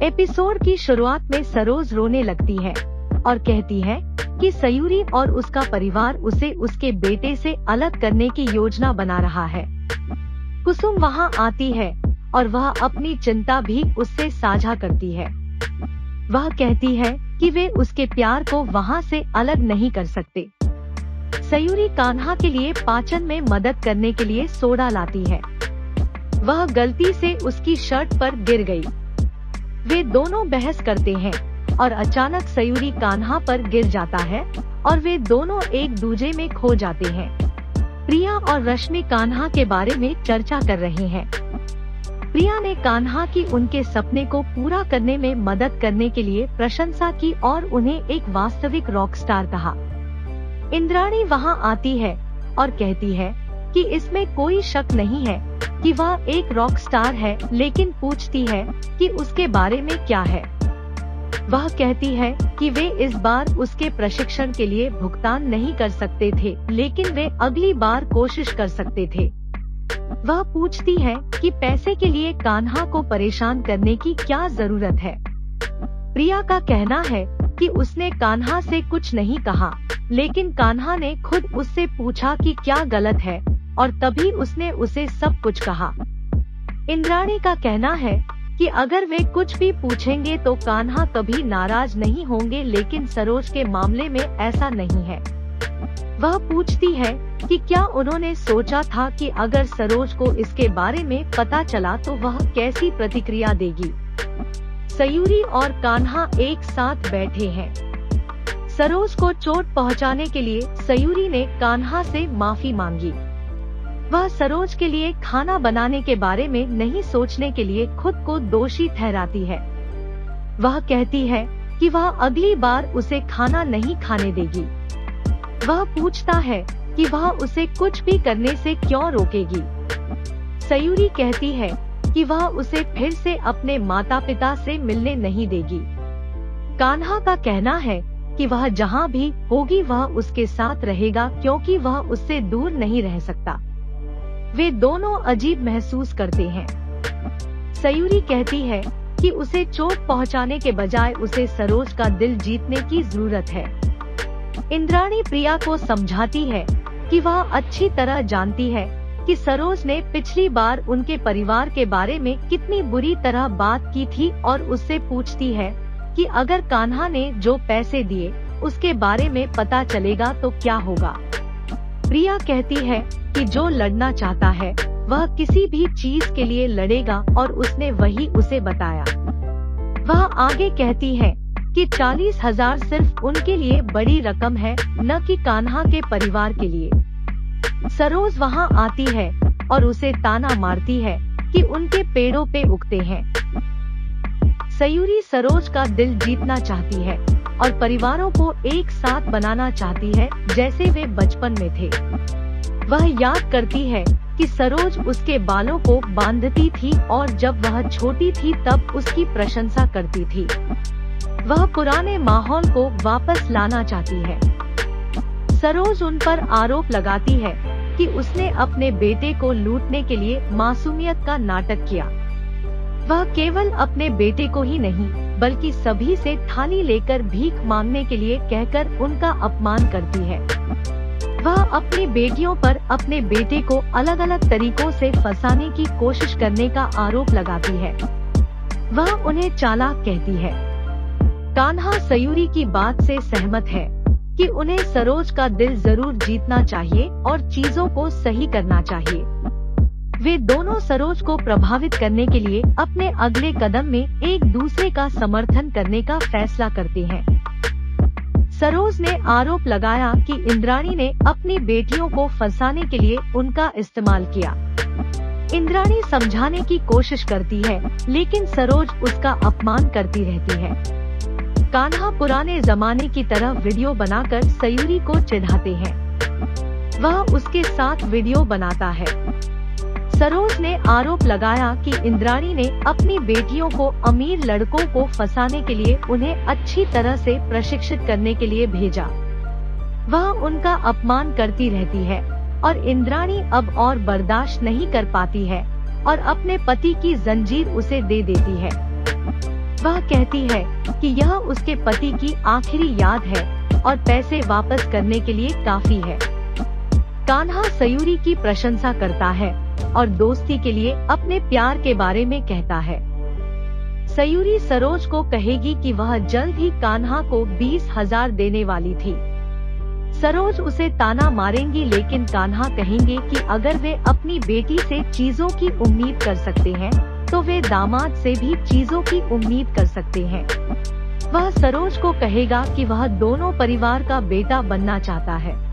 Episode की शुरुआत में सरोज रोने लगती है और कहती है कि सयूरी और उसका परिवार उसे उसके बेटे से अलग करने की योजना बना रहा है। कुसुम वहां आती है और वह अपनी चिंता भी उससे साझा करती है। वह कहती है कि वे उसके प्यार को वहां से अलग नहीं कर सकते। सयूरी कान्हा के लिए पाचन में मदद करने के लिए सोडा लाती है। वह गलती से उसकी शर्ट पर गिर गई। वे दोनों बहस करते हैं और अचानक सयूरी कान्हा पर गिर जाता है और वे दोनों एक दूजे में खो जाते हैं। प्रिया और रश्मि कान्हा के बारे में चर्चा कर रहे हैं। प्रिया ने कान्हा की उनके सपने को पूरा करने में मदद करने के लिए प्रशंसा की और उन्हें एक वास्तविक रॉक स्टार कहा। इंद्राणी वहां आती है और कहती है कि इसमें कोई शक नहीं है कि वह एक रॉक स्टार है, लेकिन पूछती है कि उसके बारे में क्या है। वह कहती है कि वे इस बार उसके प्रशिक्षण के लिए भुगतान नहीं कर सकते थे, लेकिन वे अगली बार कोशिश कर सकते थे। वह पूछती है कि पैसे के लिए कान्हा को परेशान करने की क्या जरूरत है। प्रिया का कहना है कि उसने कान्हा से कुछ नहीं कहा, लेकिन कान्हा ने खुद उससे पूछा कि क्या गलत है और तभी उसने उसे सब कुछ कहा। इंद्राणी का कहना है कि अगर वे कुछ भी पूछेंगे तो कान्हा कभी नाराज नहीं होंगे, लेकिन सरोज के मामले में ऐसा नहीं है। वह पूछती है कि क्या उन्होंने सोचा था कि अगर सरोज को इसके बारे में पता चला तो वह कैसी प्रतिक्रिया देगी। सयूरी और कान्हा एक साथ बैठे हैं। सरोज को चोट पहुंचाने के लिए सयूरी ने कान्हा से माफी मांगी। वह सरोज के लिए खाना बनाने के बारे में नहीं सोचने के लिए खुद को दोषी ठहराती है। वह कहती है कि वह अगली बार उसे खाना नहीं खाने देगी। वह पूछता है कि वह उसे कुछ भी करने से क्यों रोकेगी। सयूरी कहती है कि वह उसे फिर से अपने माता पिता से मिलने नहीं देगी। कान्हा का कहना है कि वह जहाँ भी होगी वह उसके साथ रहेगा, क्योंकि वह उससे दूर नहीं रह सकता। वे दोनों अजीब महसूस करते हैं। सयूरी कहती है कि उसे चोट पहुंचाने के बजाय उसे सरोज का दिल जीतने की जरूरत है। इंद्राणी प्रिया को समझाती है कि वह अच्छी तरह जानती है कि सरोज ने पिछली बार उनके परिवार के बारे में कितनी बुरी तरह बात की थी और उससे पूछती है कि अगर कान्हा ने जो पैसे दिए उसके बारे में पता चलेगा तो क्या होगा। प्रिया कहती है कि जो लड़ना चाहता है वह किसी भी चीज के लिए लड़ेगा और उसने वही उसे बताया। वह आगे कहती है कि 40,000 सिर्फ उनके लिए बड़ी रकम है, न कि कान्हा के परिवार के लिए। सरोज वहां आती है और उसे ताना मारती है कि उनके पेड़ों पे उगते हैं। सयूरी सरोज का दिल जीतना चाहती है और परिवारों को एक साथ बनाना चाहती है जैसे वे बचपन में थे। वह याद करती है कि सरोज उसके बालों को बांधती थी और जब वह छोटी थी तब उसकी प्रशंसा करती थी। वह पुराने माहौल को वापस लाना चाहती है। सरोज उन पर आरोप लगाती है कि उसने अपने बेटे को लूटने के लिए मासूमियत का नाटक किया। वह केवल अपने बेटे को ही नहीं बल्कि सभी से थाली लेकर भीख मांगने के लिए कहकर उनका अपमान करती है। वह अपनी बेटियों पर अपने बेटे को अलग अलग तरीकों से फंसाने की कोशिश करने का आरोप लगाती है। वह उन्हें चालाक कहती है। कान्हा सयूरी की बात से सहमत है कि उन्हें सरोज का दिल जरूर जीतना चाहिए और चीजों को सही करना चाहिए। वे दोनों सरोज को प्रभावित करने के लिए अपने अगले कदम में एक दूसरे का समर्थन करने का फैसला करते हैं। सरोज ने आरोप लगाया कि इंद्राणी ने अपनी बेटियों को फंसाने के लिए उनका इस्तेमाल किया। इंद्राणी समझाने की कोशिश करती है, लेकिन सरोज उसका अपमान करती रहती है। कान्हा पुराने जमाने की तरह वीडियो बनाकर सयूरी को चिढ़ाते हैं। वह उसके साथ वीडियो बनाता है। सरोज ने आरोप लगाया कि इंद्राणी ने अपनी बेटियों को अमीर लड़कों को फंसाने के लिए उन्हें अच्छी तरह से प्रशिक्षित करने के लिए भेजा। वह उनका अपमान करती रहती है और इंद्राणी अब और बर्दाश्त नहीं कर पाती है और अपने पति की जंजीर उसे दे देती है। वह कहती है कि यह उसके पति की आखिरी याद है और पैसे वापस करने के लिए काफी है। कान्हा सयूरी की प्रशंसा करता है और दोस्ती के लिए अपने प्यार के बारे में कहता है। सयूरी सरोज को कहेगी कि वह जल्द ही कान्हा को 20,000 देने वाली थी। सरोज उसे ताना मारेंगी, लेकिन कान्हा कहेंगे कि अगर वे अपनी बेटी से चीजों की उम्मीद कर सकते हैं तो वे दामाद से भी चीजों की उम्मीद कर सकते हैं। वह सरोज को कहेगा कि वह दोनों परिवार का बेटा बनना चाहता है।